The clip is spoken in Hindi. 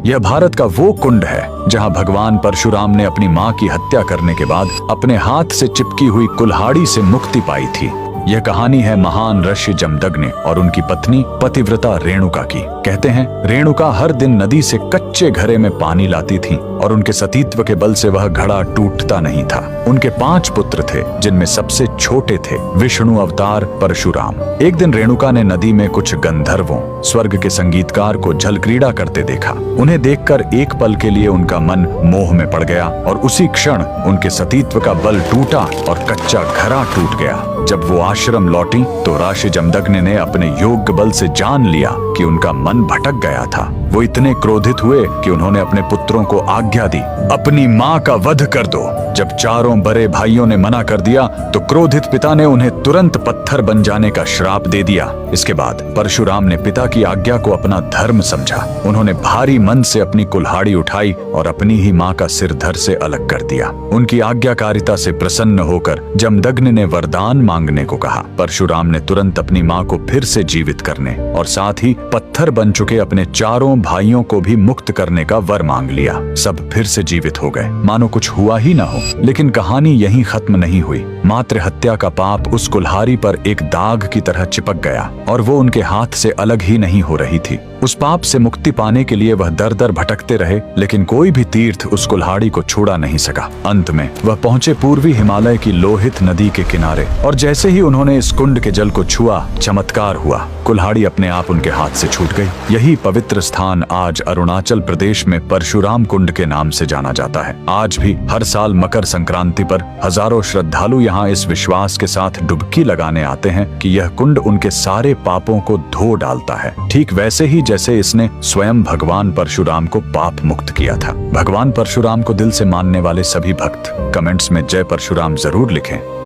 यह भारत का वो कुंड है जहां भगवान परशुराम ने अपनी मां की हत्या करने के बाद अपने हाथ से चिपकी हुई कुल्हाड़ी से मुक्ति पाई थी। यह कहानी है महान ऋषि जमदग्नि और उनकी पत्नी पतिव्रता रेणुका की। कहते हैं रेणुका हर दिन नदी से कच्चे घड़े में पानी लाती थी और उनके सतीत्व के बल से वह घड़ा टूटता नहीं था। उनके 5 पुत्र थे जिनमें सबसे छोटे थे विष्णु अवतार परशुराम। एक दिन रेणुका ने नदी में कुछ गंधर्वों स्वर्ग के संगीतकार को जल क्रीड़ा करते देखा। उन्हें देखकर एक पल के लिए उनका मन मोह में पड़ गया और उसी क्षण उनके सतीत्व का बल टूटा और कच्चा घड़ा टूट गया। जब वो आश्रम लौटी तो ऋषि जमदग्नि ने अपने योग्य बल से जान लिया कि उनका मन भटक गया था। वो इतने क्रोधित हुए कि उन्होंने अपने पुत्रों को आज्ञा दी, अपनी मां का वध कर दो। जब चारों बड़े भाइयों ने मना कर दिया तो क्रोधित पिता ने उन्हें तुरंत पत्थर बन जाने का श्राप दे दिया। इसके बाद परशुराम ने पिता की आज्ञा को अपना धर्म समझा। उन्होंने भारी मन से अपनी कुल्हाड़ी उठाई और अपनी ही मां का सिर धड़ से अलग कर दिया। उनकी आज्ञाकारिता से प्रसन्न होकर जमदग्नि ने वरदान मांगने को कहा। परशुराम ने तुरंत अपनी मां को फिर से जीवित करने और साथ ही पत्थर बन चुके अपने चारों भाइयों को भी मुक्त करने का वर मांग लिया। सब फिर से जीवित हो गए, मानो कुछ हुआ ही ना हो। लेकिन कहानी यहीं खत्म नहीं हुई। मातृ हत्या का पाप उस कुल्हाड़ी पर एक दाग की तरह चिपक गया और वो उनके हाथ से अलग ही नहीं हो रही थी। उस पाप से मुक्ति पाने के लिए वह दर दर भटकते रहे, लेकिन कोई भी तीर्थ उस कुल्हाड़ी को छुड़ा नहीं सका। अंत में वह पहुंचे पूर्वी हिमालय की लोहित नदी के किनारे और जैसे ही उन्होंने इस कुंड के जल को छुआ, चमत्कार हुआ। कुल्हाड़ी अपने आप उनके हाथ से छूट गई। यही पवित्र स्थान आज अरुणाचल प्रदेश में परशुराम कुंड के नाम से जाना जाता है। आज भी हर साल मकर संक्रांति पर हजारों श्रद्धालु यहाँ इस विश्वास के साथ डुबकी लगाने आते हैं कि यह कुंड उनके सारे पापों को धो डालता है, ठीक वैसे ही जैसे इसने स्वयं भगवान परशुराम को पाप मुक्त किया था। भगवान परशुराम को दिल से मानने वाले सभी भक्त कमेंट्स में जय परशुराम जरूर लिखें।